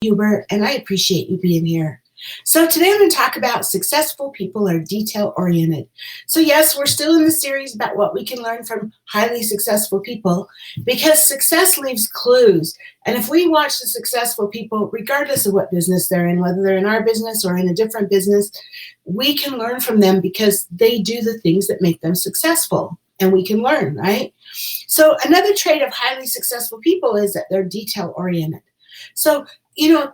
Hubert, and I appreciate you being here. So today I'm going to talk about successful people are detail oriented. So yes, we're still in the series about what we can learn from highly successful people because success leaves clues. And if we watch the successful people, regardless of what business they're in, whether they're in our business or in a different business, we can learn from them because they do the things that make them successful. And we can learn, right? So another trait of highly successful people is that they're detail oriented. So, a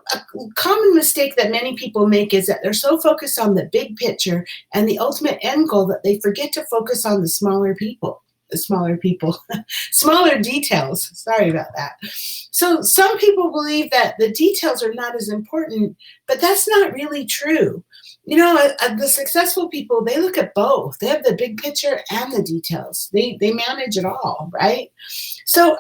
common mistake that many people make is that they're so focused on the big picture and the ultimate end goal that they forget to focus on smaller details. Sorry about that. So some people believe that the details are not as important, but that's not really true. The successful people, they look at both. They have the big picture and the details. They manage it all, right? So,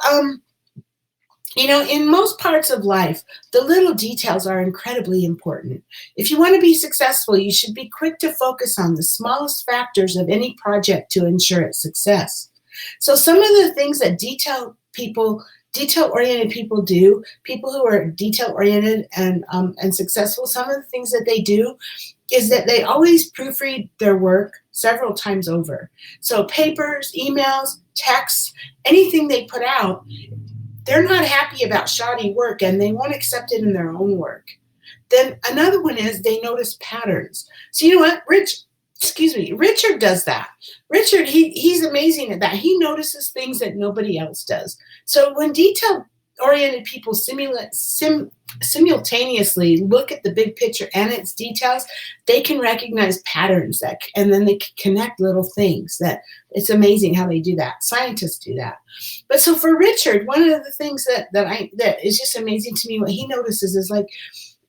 in most parts of life, the little details are incredibly important. If you want to be successful, you should be quick to focus on the smallest factors of any project to ensure its success. So some of the things that detail-oriented people do, people who are detail-oriented and successful, some of the things that they do is that they always proofread their work several times over. So papers, emails, texts, anything they put out, they're not happy about shoddy work and they won't accept it in their own work. Then another one is they notice patterns. So you know what? Richard does that. Richard, he's amazing at that. He notices things that nobody else does. So when detail-oriented people simultaneously look at the big picture and its details, they can recognize patterns and then they can connect little things. That it's amazing how they do that. Scientists do that. But so for Richard, one of the things that is just amazing to me, what he notices is like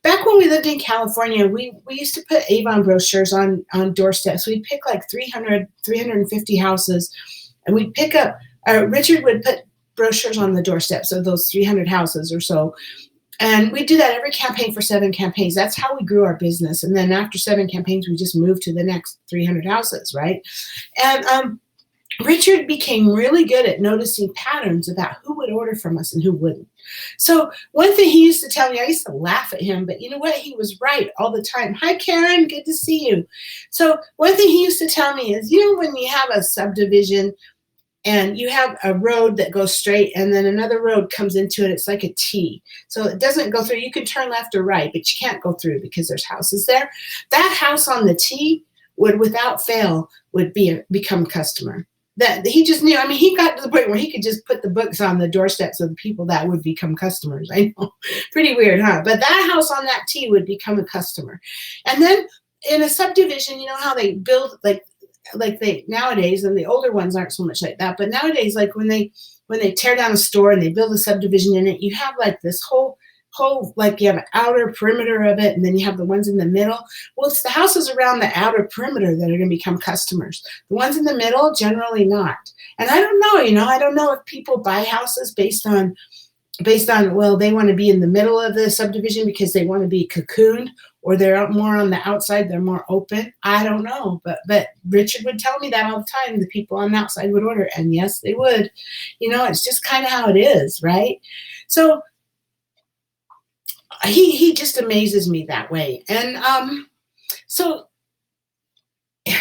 back when we lived in California, we used to put Avon brochures on doorsteps. We'd pick like 350 houses, and we'd pick up. Richard would put brochures on the doorsteps of those 300 houses or so. And we do that every campaign for 7 campaigns. That's how we grew our business. And then after 7 campaigns, we just moved to the next 300 houses, right? And Richard became really good at noticing patterns about who would order from us and who wouldn't. So one thing he used to tell me, I used to laugh at him, but you know what? He was right all the time. Hi, Karen. Good to see you. So one thing he used to tell me is, when you have a subdivision and you have a road that goes straight and then another road comes into it, it's like a T. So it doesn't go through. You can turn left or right, but you can't go through because there's houses there. That house on the T would, without fail, become a customer. That he just knew. I mean, he got to the point where he could just put the books on the doorsteps of the people that would become customers. I know, pretty weird, huh? But that house on that T would become a customer. And then in a subdivision, you know how they build like they nowadays, and the older ones aren't so much like that. But nowadays, like when they tear down a store and they build a subdivision in it, you have like this whole like you have an outer perimeter of it, and then you have the ones in the middle. Well, it's the houses around the outer perimeter that are going to become customers. The ones in the middle, generally not. And I don't know, I don't know if people buy houses based on, well, they want to be in the middle of the subdivision because they want to be cocooned, or they're more on the outside, they're more open. I don't know, but Richard would tell me that all the time. The people on the outside would order, and yes, they would. It's just kind of how it is, right? So he just amazes me that way. And so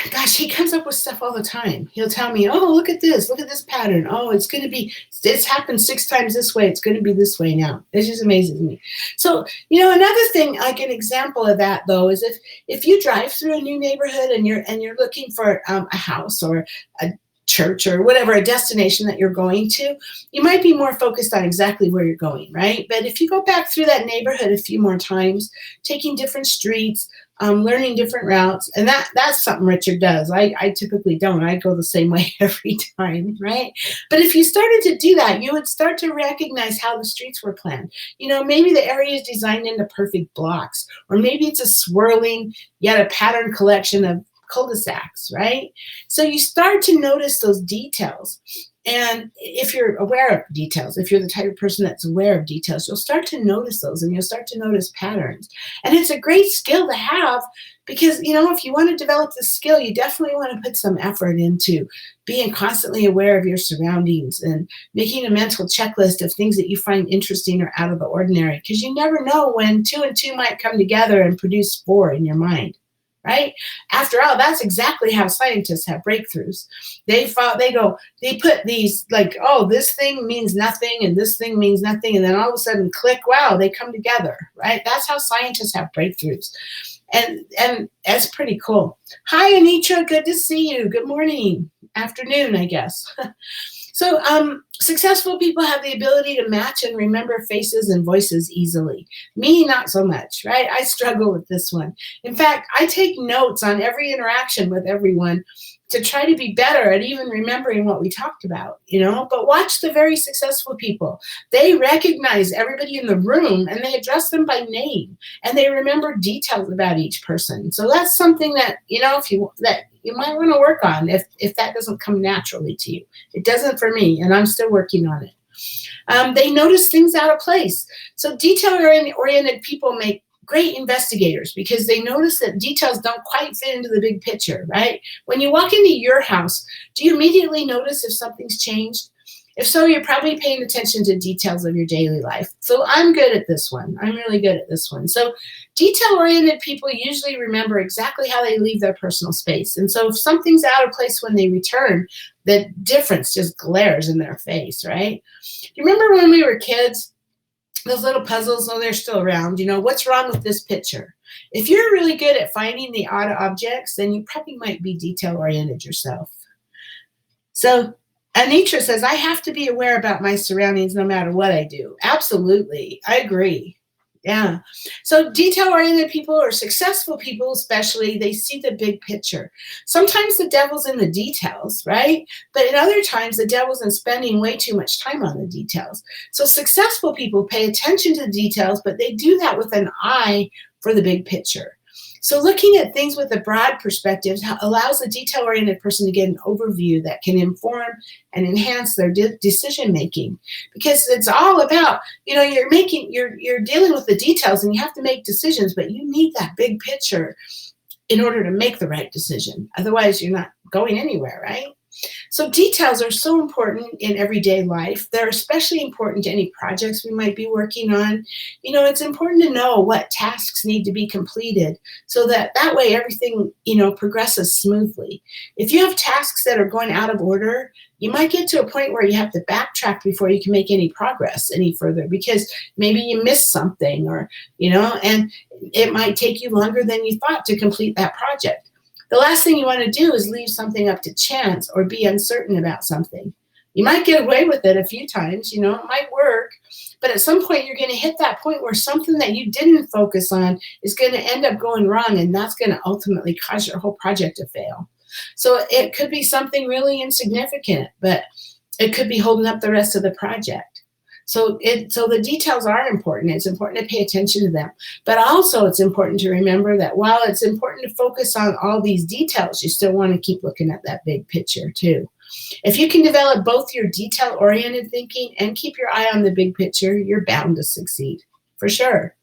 gosh, he comes up with stuff all the time. He'll tell me, oh, look at this pattern. Oh, it's happened 6 times this way. It's going to be this way now. It just amazes me. So, another thing, like an example of that though, is if you drive through a new neighborhood and you're looking for a house or a church or whatever, a destination that you're going to, you might be more focused on exactly where you're going, right? But if you go back through that neighborhood a few more times, taking different streets, learning different routes, and that's something Richard does. I typically don't. I go the same way every time, right? But if you started to do that, you would start to recognize how the streets were planned. Maybe the area is designed into perfect blocks, or maybe it's a swirling yet a pattern collection of cul-de-sacs, right? So you start to notice those details. And if you're aware of details, if you're the type of person that's aware of details, you'll start to notice those and you'll start to notice patterns. And it's a great skill to have because, if you want to develop this skill, you definitely want to put some effort into being constantly aware of your surroundings and making a mental checklist of things that you find interesting or out of the ordinary, because you never know when 2 and 2 might come together and produce 4 in your mind. Right? After all, that's exactly how scientists have breakthroughs. They put these like, oh, this thing means nothing and this thing means nothing. And then all of a sudden, click, wow, they come together, right? That's how scientists have breakthroughs. And that's pretty cool. Hi, Anitra. Good to see you. Good morning. Afternoon, I guess. So successful people have the ability to match and remember faces and voices easily. Me, not so much, right? I struggle with this one. In fact, I take notes on every interaction with everyone to try to be better at even remembering what we talked about, But watch the very successful people. They recognize everybody in the room and they address them by name and they remember details about each person. So that's something that, that you might want to work on if that doesn't come naturally to you. It doesn't for me, and I'm still working on it. They notice things out of place. So detail-oriented people make great investigators because they notice that details don't quite fit into the big picture, right? When you walk into your house, do you immediately notice if something's changed? If so, you're probably paying attention to details of your daily life. So I'm good at this one. I'm really good at this one. So detail-oriented people usually remember exactly how they leave their personal space. And so if something's out of place when they return, the difference just glares in their face, right? You remember when we were kids, those little puzzles, they're still around, what's wrong with this picture? If you're really good at finding the odd objects, then you probably might be detail-oriented yourself. So Anitra says, I have to be aware about my surroundings no matter what I do. Absolutely. I agree. Yeah. So detail-oriented people or successful people, especially, they see the big picture. Sometimes the devil's in the details, right? But in other times, the devil's in spending way too much time on the details. So successful people pay attention to the details, but they do that with an eye for the big picture. So looking at things with a broad perspective allows a detail-oriented person to get an overview that can inform and enhance their decision-making, because it's all about, you're dealing with the details and you have to make decisions, but you need that big picture in order to make the right decision. Otherwise, you're not going anywhere, right? So details are so important in everyday life. They're especially important to any projects we might be working on. It's important to know what tasks need to be completed so that way everything, progresses smoothly. If you have tasks that are going out of order, you might get to a point where you have to backtrack before you can make any progress any further because maybe you missed something or, and it might take you longer than you thought to complete that project. The last thing you want to do is leave something up to chance or be uncertain about something. You might get away with it a few times, it might work, but at some point you're going to hit that point where something that you didn't focus on is going to end up going wrong, and that's going to ultimately cause your whole project to fail. So it could be something really insignificant, but it could be holding up the rest of the project. So the details are important. It's important to pay attention to them. But also it's important to remember that while it's important to focus on all these details, you still want to keep looking at that big picture too. If you can develop both your detail-oriented thinking and keep your eye on the big picture, you're bound to succeed, for sure.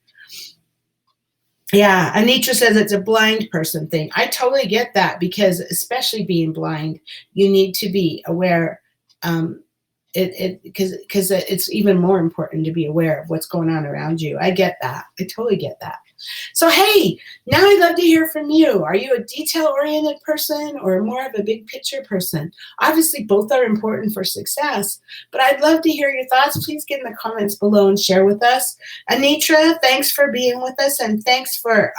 Yeah, Anitra says it's a blind person thing. I totally get that because especially being blind, you need to be aware because it's even more important to be aware of what's going on around you. I get that. I totally get that. So, hey, now I'd love to hear from you. Are you a detail-oriented person or more of a big picture person? Obviously, both are important for success, but I'd love to hear your thoughts. Please get in the comments below and share with us. Anitra, thanks for being with us, and thanks for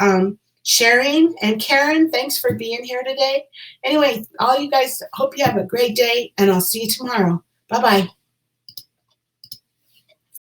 sharing. And Karen, thanks for being here today. Anyway, all you guys, hope you have a great day, and I'll see you tomorrow. Bye-bye.